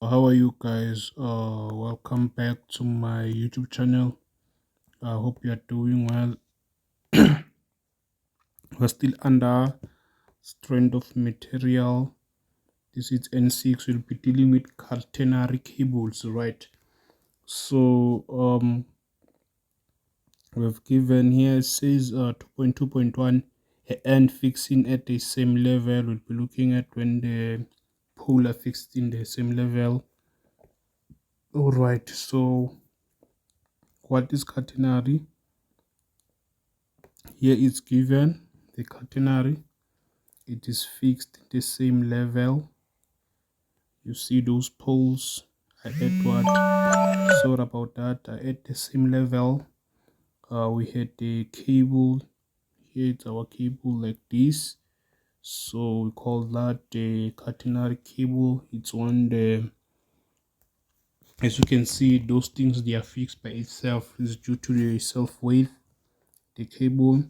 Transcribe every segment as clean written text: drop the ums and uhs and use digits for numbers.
How are you guys? Welcome back to my YouTube channel. I hope you are doing well. We're still under strength of material. This is N6. We'll be dealing with catenary cables, right? So we've given here, it says 2.2.1 and fixing at the same level. We'll be looking at when the pole are fixed in the same level. All right, so what is catenary? Here it's given the catenary. It is fixed at the same level. You see those poles are at what? Sorry about that. Are at the same level. We had the cable. Here it's our cable like this. So we call that the catenary cable. It's on the, as you can see, those things, they are fixed by itself. It's due to the self weight. The cable,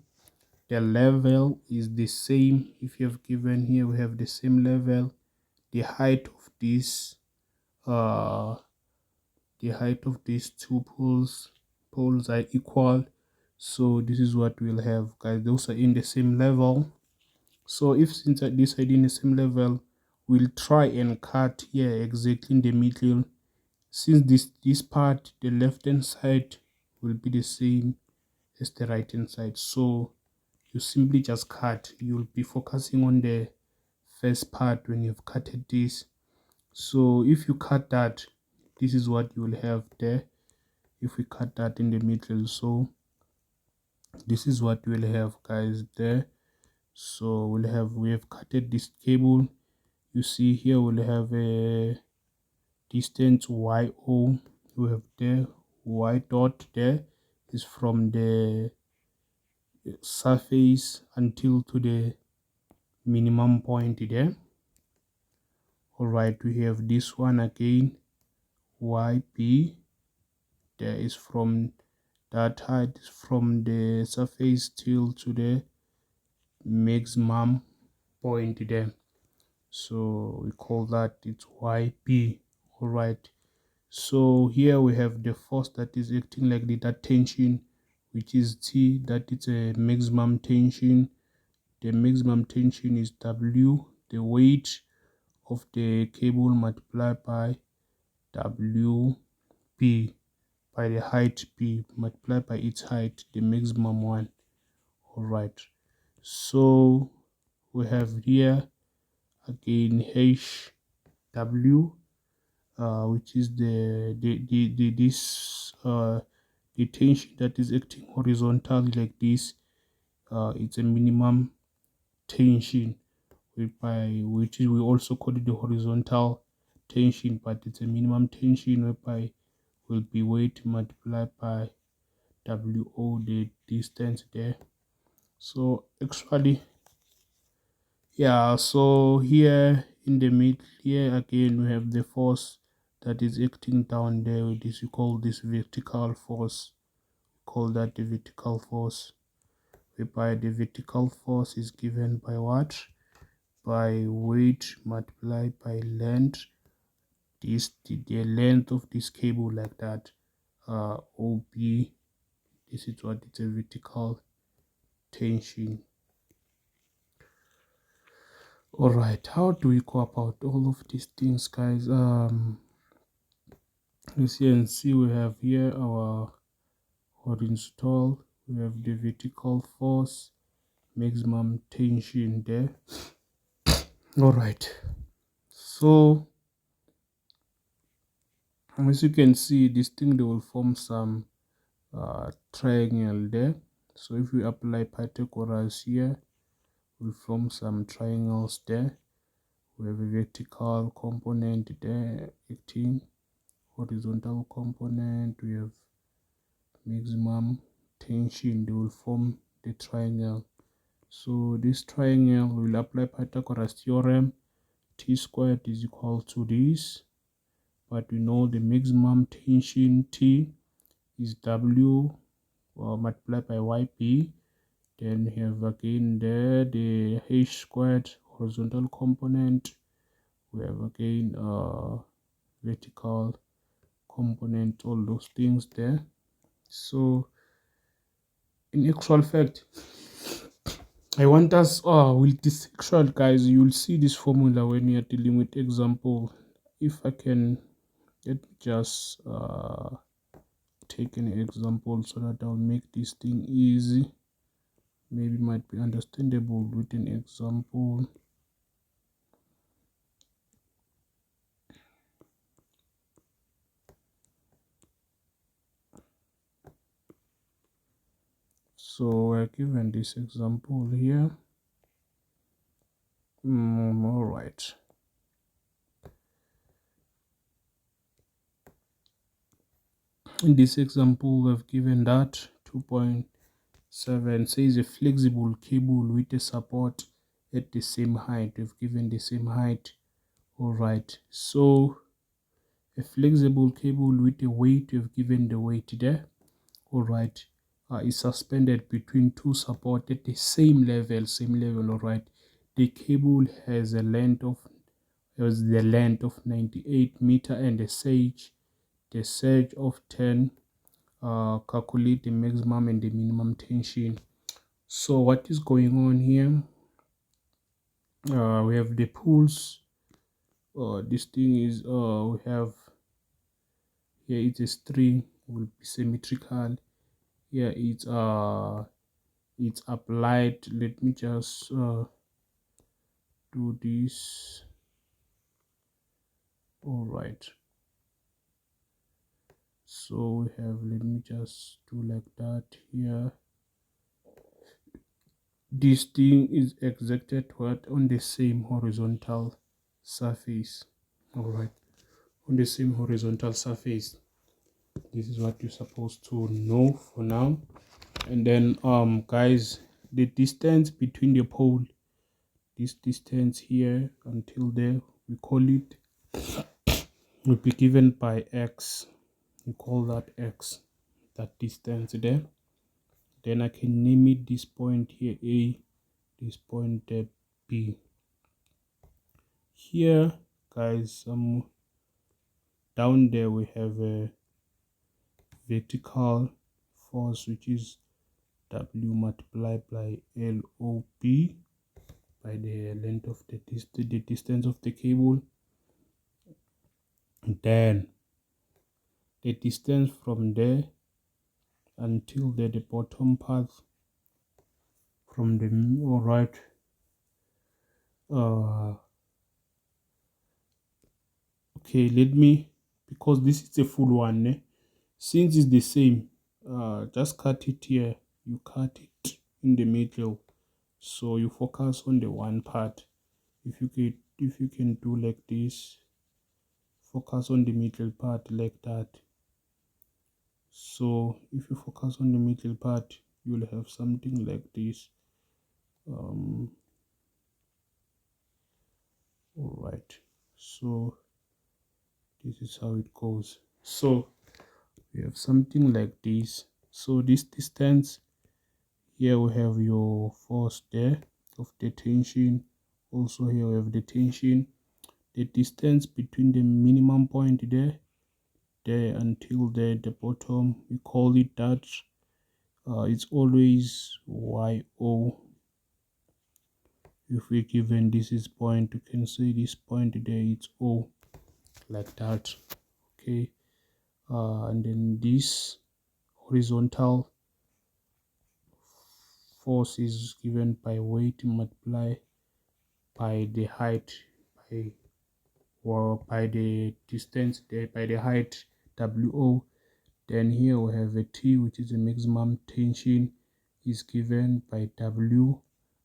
the level is the same. If you have given here, we have the same level. The height of this uh the height of these two poles are equal. So this is what we'll have, guys. Those are in the same level. So if since this side in the same level, we'll try and cut here exactly in the middle. Since this part, the left hand side will be the same as the right hand side, so you simply just cut. You'll be focusing on the first part when you've cutted this. So if you cut that, this is what you will have there. If we cut that in the middle, so this is what we'll have, guys, there. So we have cutted this cable. You see here we'll have a distance yo. We have there y dot there is from the surface until to the minimum point there. All right, we have this one again, yp. There is from that height from the surface till to the maximum point there. So we call that it's yp. All right, so here we have the force that is acting like that tension, which is T, that is a maximum tension. The maximum tension is W, the weight of the cable multiplied by WP, by the height P multiplied by its height, the maximum one. All right, so we have here again HW, which is the tension that is acting horizontally like this. It's a minimum tension, whereby which is, we also call it the horizontal tension, but it's a minimum tension whereby will be weight multiplied by WO, the distance there. So actually, yeah, so here in the middle here again we have the force that is acting down there with this. We call this vertical force. Call that the vertical force, whereby the vertical force is given by what? By weight multiplied by length. This the length of this cable like that, OB. This is what it's a vertical tension. All right, how do we go about all of these things, guys? As you can see, we have here our horizontal, we have the vertical force, maximum tension there. All right, so as you can see, this thing, they will form some triangle there. So if we apply Pythagoras here, we'll form some triangles there. We have a vertical component there acting, horizontal component, we have maximum tension. They will form the triangle. So this triangle, will apply Pythagoras theorem. T squared is equal to this, but we know the maximum tension T is W multiplied by YP. Then we have again there the H squared horizontal component. We have again vertical component, all those things there. So in actual fact, I want us with this actual, guys, you'll see this formula when you're dealing with example. If I can just take an example so that I'll make this thing easy, maybe might be understandable with an example. So we're given this example here. All right. In this example, we've given that 2.7 says a flexible cable with a support at the same height. We've given the same height. All right. So a flexible cable with a weight, we've given the weight there. All right. Is suspended between two support at the same level. All right. The cable has the length of 98 meter and the surge of 10. Calculate the maximum and the minimum tension. So what is going on here? We have the pulls. This thing is we have here, it's a string, will be symmetrical. Here it's applied. Let me just do this. All right. So we have, let me just do like that here. This thing is executed what on the same horizontal surface. All right, on the same horizontal surface. This is what you're supposed to know for now. And then guys, the distance between the pole, this distance here until there, we call it, will be given by x. We call that x, that distance there. Then I can name it this point here A, this point there B. Here, guys, down there we have a vertical force, which is W multiplied by LOB, by the length of the distance of the cable. And then the distance from there until the bottom path from the, all right, okay, let me, because this is a full one, since it's the same, just cut it here, you cut it in the middle, so you focus on the one part. If you can do like this, focus on the middle part like that. So if you focus on the middle part, you'll have something like this. All right, so this is how it goes. So we have something like this. So this distance here, we have your force there of the tension. Also here we have the tension. The distance between the minimum point there until the bottom, we call it that. It's always YO. If we're given this is point, you can say this point there, it's O, like that. Okay. And then this horizontal force is given by weight multiply by the height, by the distance there, by the height WO. Then here we have a T, which is the maximum tension, is given by W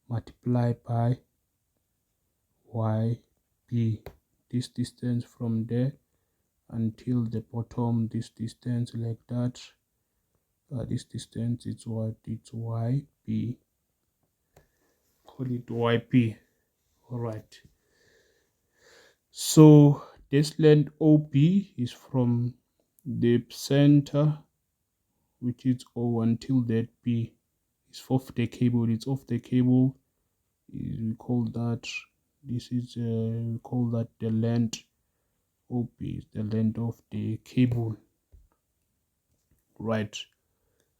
multiplied by YB. This distance from there until the bottom, this distance like that. This distance, it's what? It's YB. Call it YP. All right. So this length OB is from the center, which is O, until that B is off the cable. It's off the cable. We call that, this is we call that the length OP is the length of the cable, right?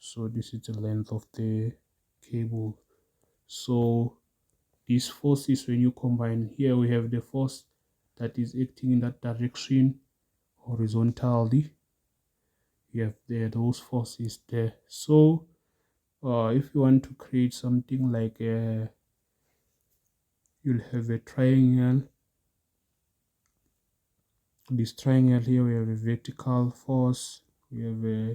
So this is the length of the cable. So these forces, when you combine, here we have the force that is acting in that direction horizontally. You have there those forces there. So if you want to create something like you'll have a triangle. This triangle here, we have a vertical force, we have a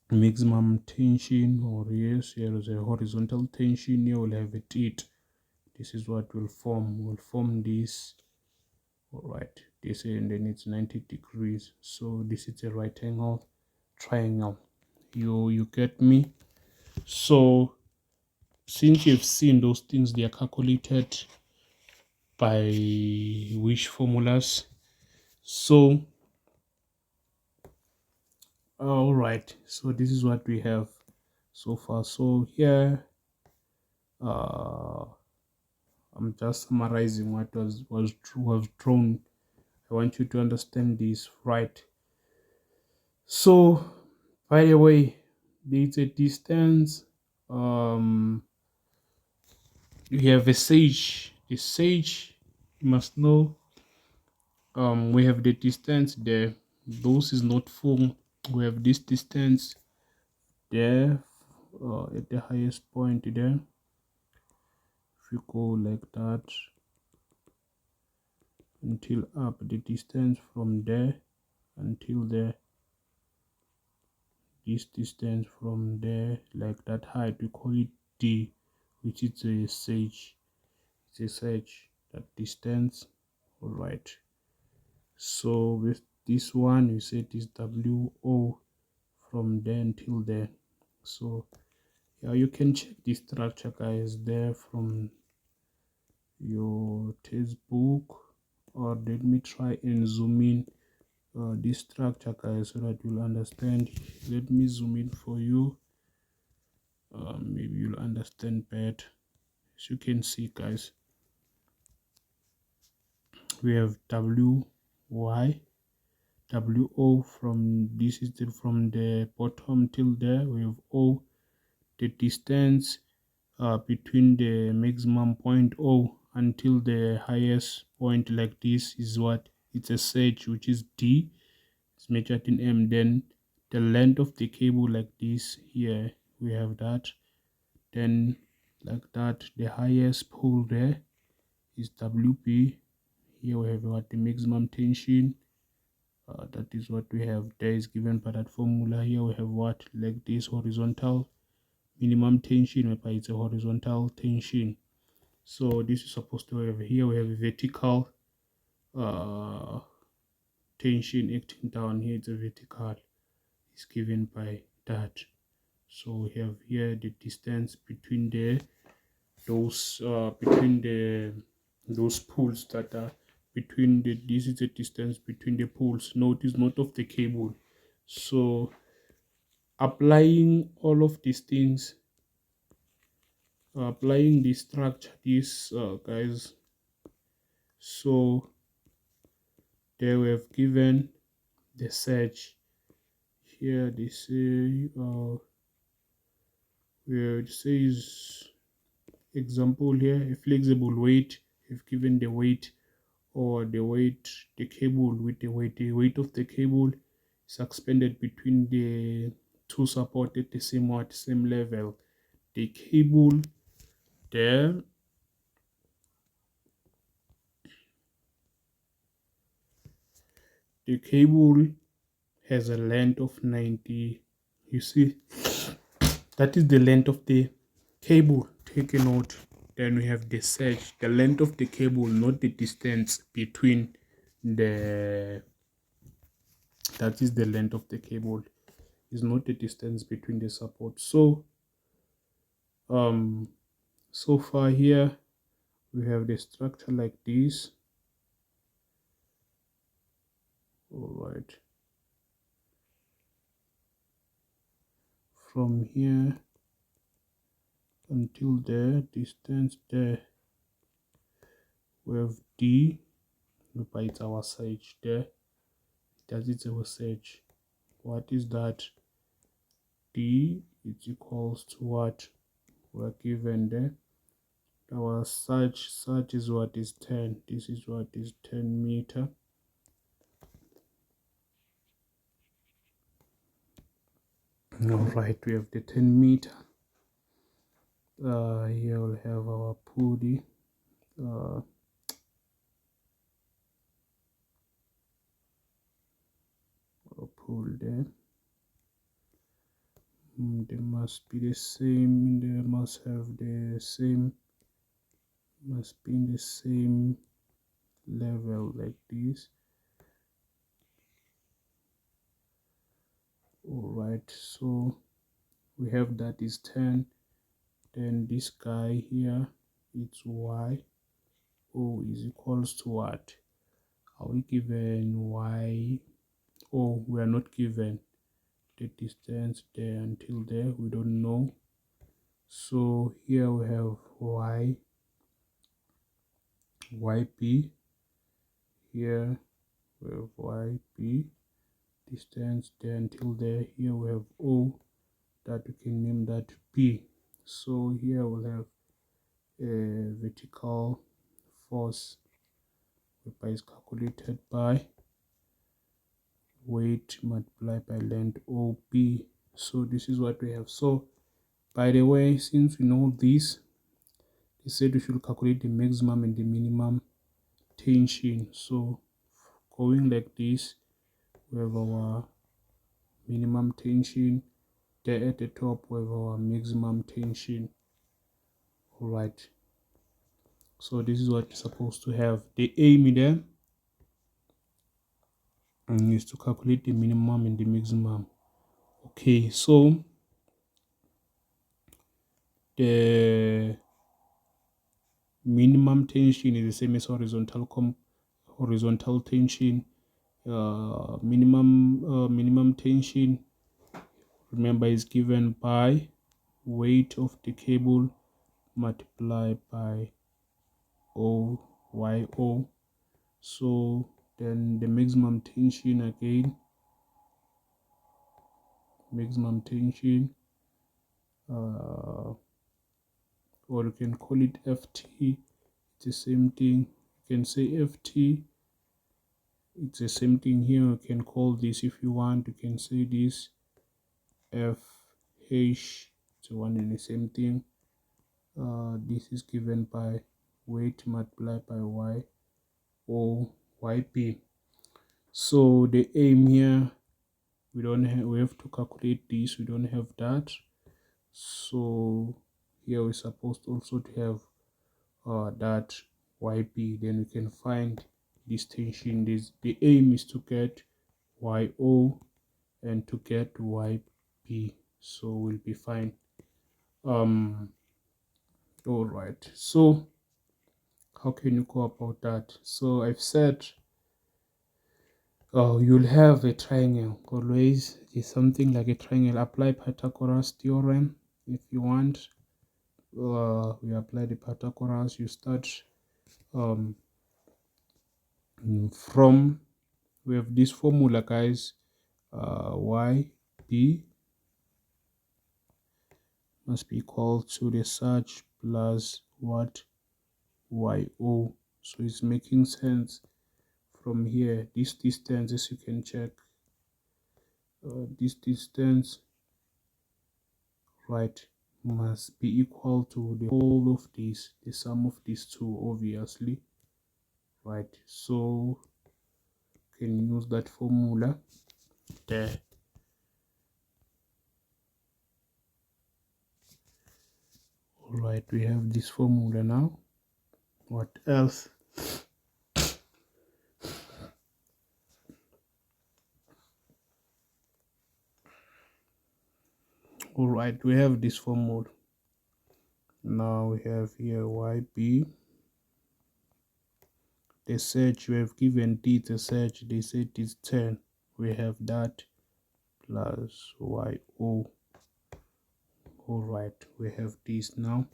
maximum tension, or yes, here is a horizontal tension. Here we'll have a teeth. This is what will form. We'll form this. All right, this, and then it's 90 degrees. So this is a right angle triangle. You get me? So since you've seen those things, they are calculated by which formulas. So all right, so this is what we have so far. So here I'm just summarizing what was drawn. I want you to understand this, right? So by the way, there's a distance. You have a sage. The sage, you must know, we have the distance there. Those is not full. We have this distance there at the highest point there. If you go like that until up, the distance from there until there, this distance from there, like that height, we call it D, which is a sage. It's a sage, that distance. All right, so with this one you say it is WO from there until there. So yeah, you can check the structure, guys, there from your textbook, or let me try and zoom in this structure, guys, so that you'll understand. Let me zoom in for you. Maybe you'll understand better. As you can see, guys, we have WO from this is from the bottom till there. We have O, the distance between the maximum point O until the highest point, like this, is what it's a sage, which is D. It's measured in M. Then the length of the cable, like this, here we have that. Then like that, the highest pole there is WP. Here we have what the maximum tension, that is what we have there, is given by that formula. Here we have what, like this, horizontal minimum tension, whereby it's a horizontal tension. So this is supposed to have, here we have a vertical tension acting down. Here it's a vertical, is given by that. So we have here the distance between those poles that are between the, this is the distance between the poles. Notice, not of the cable. So applying all of these things, applying the structure, this guys, so they have given the search here. They say where it says example here, a flexible weight. If given the weight, or the weight, the cable with the weight of the cable suspended between the two support at the same level. The cable there, the cable has a length of 90. You see, that is the length of the cable. Take a note. Then we have the surge, the length of the cable, not the distance between the, that is the length of the cable, is not the distance between the support. So so far here we have the structure like this. All right, from here until there, distance there, we have D, But it's our search there. That is our search. What is that? D is equals to what we're given there. Our search is what is 10. This is what is 10 meter. All right, we have the 10 meter. Here we'll have our pulley. Pull there. They must be the same. They must have the same. Must be in the same level like this. All right, so we have that is 10. Then this guy here, it's y. O is equals to what? Are we given y? Oh, we are not given the distance there until there. We don't know. So here we have yp. Here we have yp. Distance there until there. Here we have o, that we can name that p. So here we'll have a vertical force, whereby is calculated by weight multiplied by length OP. So this is what we have. So by the way, since we know this, they said we should calculate the maximum and the minimum tension. So going like this, we have our minimum tension. There at the top we have our maximum tension. All right, so this is what you're supposed to have. The aim there is to calculate the minimum and the maximum. Okay, so the minimum tension is the same as horizontal tension. Minimum tension, remember, is given by weight of the cable multiplied by OYO. So then the maximum tension again, maximum tension, or you can call it FT. It's the same thing. You can say FT. It's the same thing here. You can call this, if you want, you can say this FH. It's one and the same thing. This is given by weight multiplied by Y or YP. So the aim here, we have to calculate this. We don't have that. So here we're supposed also to have that YP. Then we can find this tension. The aim is to get YO and to get YP. So we'll be fine. All right, so how can you go about that? So I've said you'll have a triangle. Always is something like a triangle. Apply Pythagoras theorem if you want. We apply the Pythagoras. You start from, we have this formula, guys. YB must be equal to the surge plus what? YO. So it's making sense from here. This distance, as you can check, this distance, right, must be equal to the whole of this, the sum of these two, obviously, right? So can use that formula there. All right, we have this formula now. What else? All right, we have this formula. Now we have here YB. The surge we have given D, the surge, they said is 10. We have that plus YO. All right, we have this now.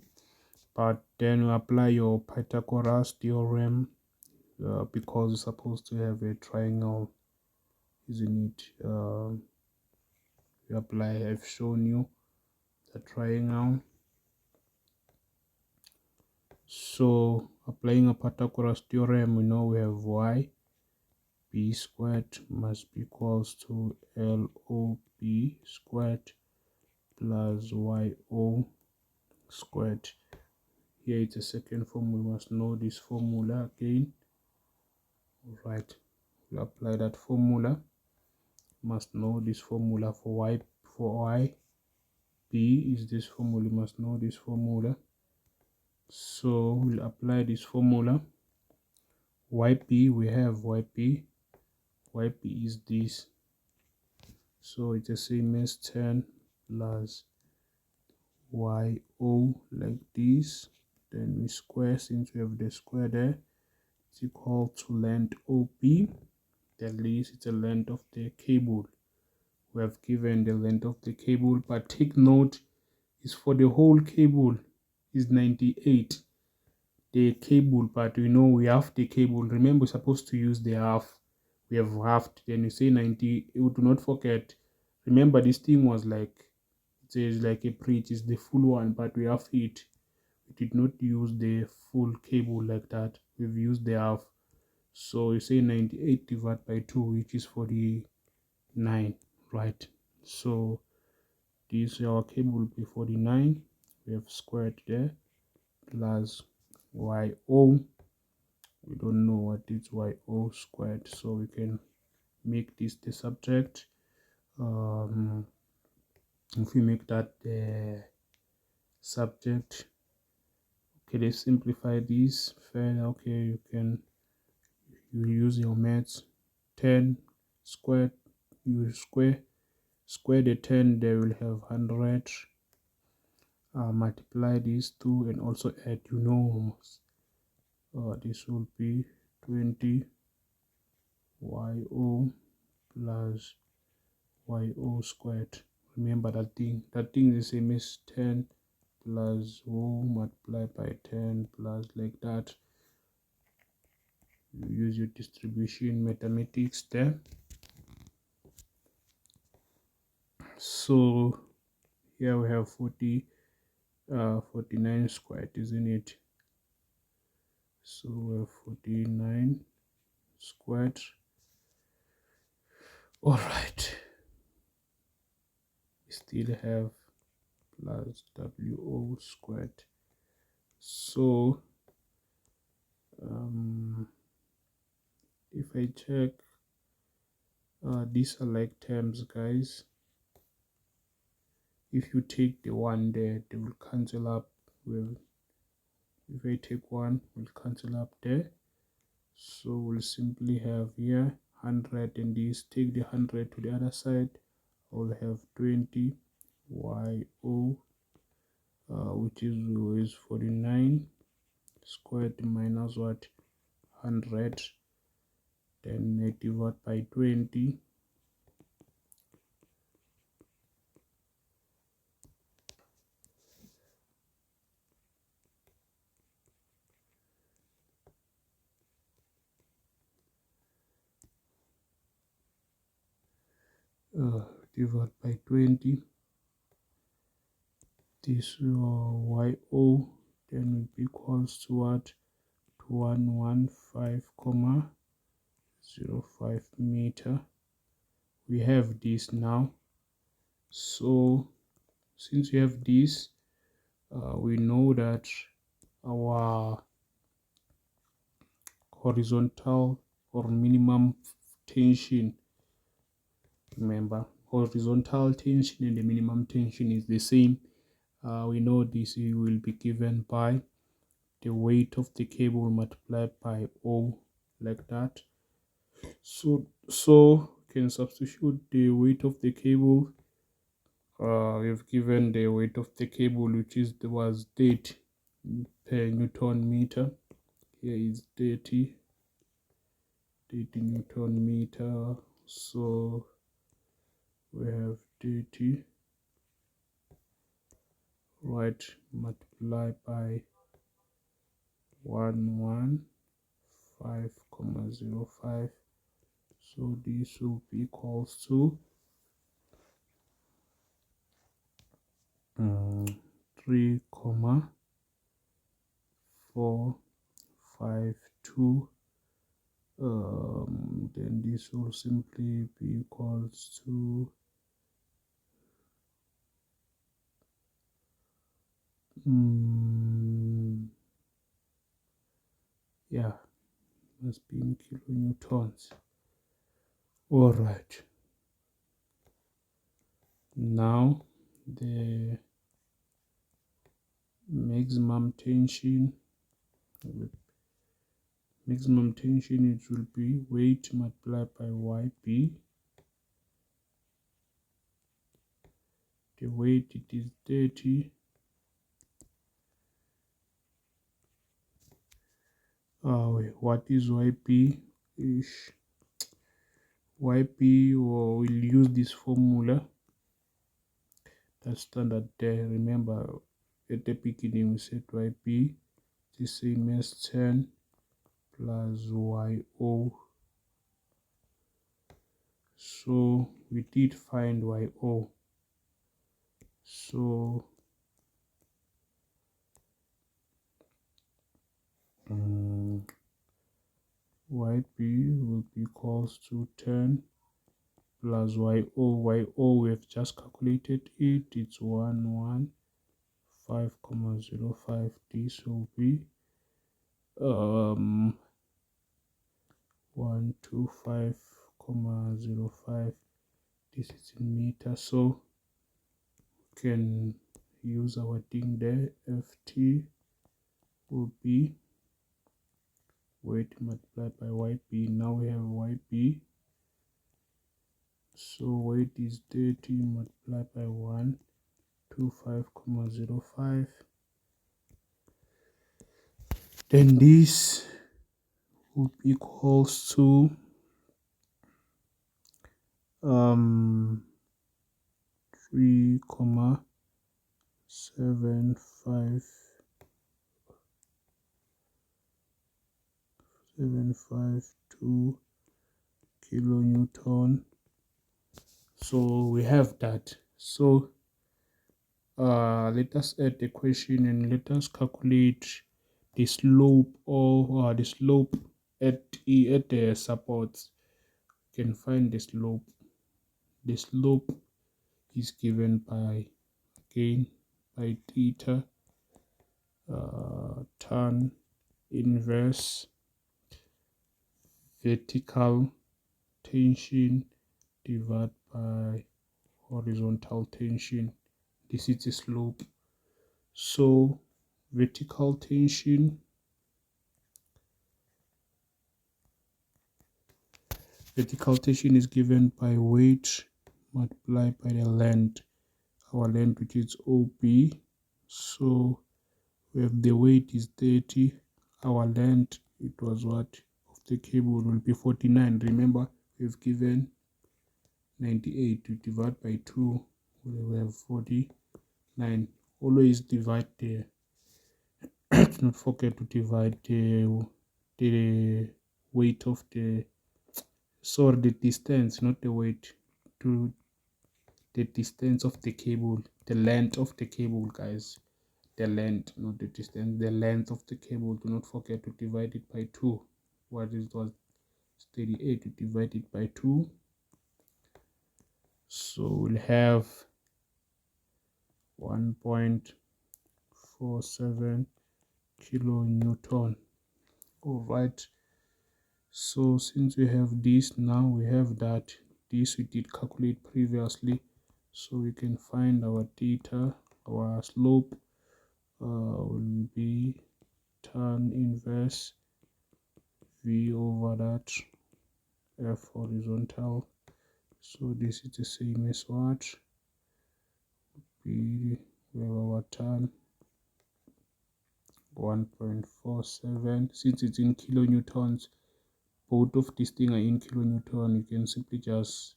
But then you apply your Pythagoras theorem. because it's supposed to have a triangle, isn't it? You apply, I've shown you the triangle. So applying a Pythagoras theorem, we know we have y b squared must be equals to LOB squared plus YO squared. Here it's a second form, we must know this formula again. Right, we'll apply that formula. Must know this formula for y b is this formula. You must know this formula. So we'll apply this formula. YP, we have YP is this, so it's the same as 10 plus YO like this, then we square, since we have the square there, it's equal to length OP, that is it's the length of the cable. We have given the length of the cable, but take note, is for the whole cable is 98 the cable, but we know we have the cable. Remember, we're supposed to use the half. We have halved, then you say 90. You do not forget, remember this thing was like, it is like a preach, is the full one, but we have it. We did not use the full cable like that, we've used the half. So you say 98 divided by 2, which is 49, right? So this our cable will be 49. We have squared there plus YO. We don't know what is YO squared, so we can make this the subject. If we make that the subject, okay, let's simplify this further. Okay, you use your maths. 10 squared, you square the 10, they will have 100. Multiply these two and also add, you know, this will be 20 YO plus YO squared. Remember that thing is the same as 10 plus O multiplied by 10 plus like that. You use your distribution mathematics there. So here we have 49 squared, isn't it? So we have 49 squared. All right, we still have plus WO squared. So if I check, these are like terms, guys. If you take the one there, they will cancel up. If I take one, we'll cancel up there. So we'll simply have here 100, and this, take the 100 to the other side. I'll have 20 YO, which is 49 squared minus what, 100, then divide by 20. Divide by 20. This YO then will be equals to what, to 115,05 meter. We have this now. So since we have this, we know that our horizontal or minimum tension, remember, horizontal tension and the minimum tension is the same. We know this will be given by the weight of the cable multiplied by O, like that. So can substitute the weight of the cable. We've given the weight of the cable, which was 30 per Newton meter. Here is 30 Newton meter. So we have 30, right, multiplied by 115 5,05. So this will be equals to 3,452. Then this will simply be equals to yeah, must be in kilonewtons. All right, now the maximum tension it will be weight multiplied by yb. The weight, it is 30. What is yp? Yp, or we'll use this formula that's standard there. Remember, at the beginning we said yp the same as 10 plus yo. So we did find yo. So yp will be equals to 10 plus yo. We have just calculated it. It's 115,05. This will be 125,05. This is in meters, so we can use our thing there. Ft will be weight multiplied by yp. Now we have yp, so weight is 30 multiplied by 125,05. Then this will be equals to 3,752 kilonewton. So we have that. So let us add the equation and let us calculate the slope, or the slope at the supports. You can find the slope. The slope is given by, again, by theta tan inverse vertical tension divided by horizontal tension. This is the slope. So vertical tension is given by weight multiplied by the length, our length, which is OB. So we have the weight is 30, our length, it was what, of the cable will be 49. Remember, we've given 98 to divide by 2, we have 49. Always divide the do not forget to divide the weight of the, sorry, the distance, not the weight, to the distance of the cable, the length of the cable, guys. The length, not the distance, the length of the cable. Do not forget to divide it by 2. What is was 38 to divide it by 2. So we'll have 1.47 kilonewton. All right, so since we have this, now we have that. This we did calculate previously, so we can find our theta. Our slope will be tan inverse v over that f horizontal. So this is the same as what we have our tan 1.47. Since it's in kilonewtons, both of these things are in kilonewton, you can simply just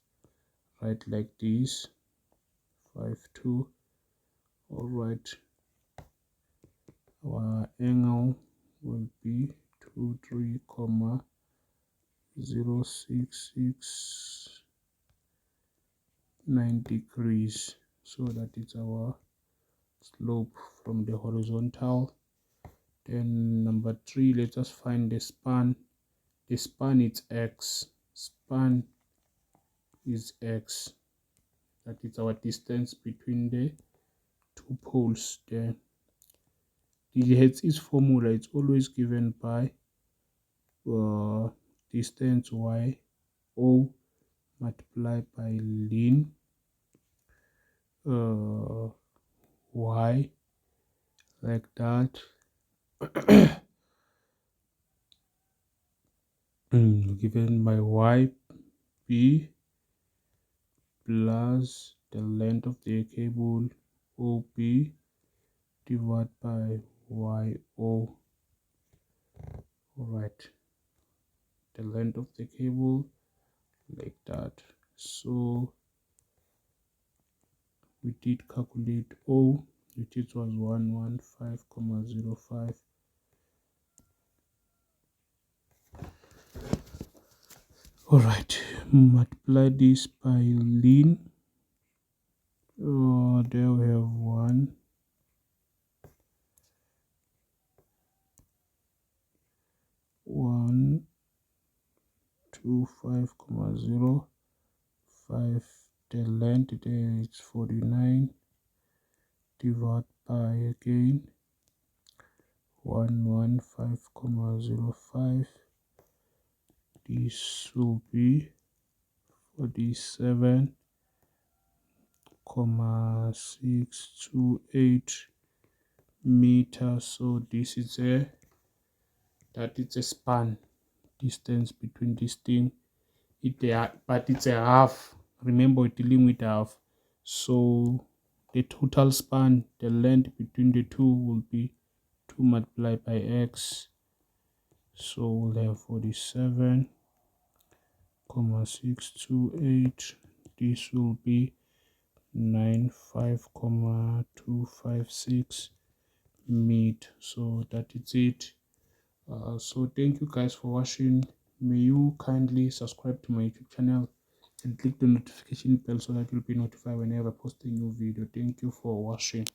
write like this, 52. All right, our angle will be 23, 0.669 degrees. So that is our slope from the horizontal. Then number 3, let us find the span. The span is x. Span is x. That is our distance between the two poles there. The Hertz's formula is always given by distance y, o, multiplied by ln y, like that. Given by y b plus the length of the cable OB divided by YO. Alright, the length of the cable, like that. So we did calculate O, which was 115,05. Alright, multiply this by ln. There we have 125,05. The length there is 49 divided by again 115,05. This will be 47,628 meters. So this is that is a span distance between this thing. But it's a half. Remember, we're dealing with half. So the total span, the length between the two, will be 2 multiplied by x. So we'll have 47,628. This will be 95,256 meter. So that is it. So thank you guys for watching. May you kindly subscribe to my YouTube channel and click the notification bell so that you'll be notified whenever I post a new video. Thank you for watching.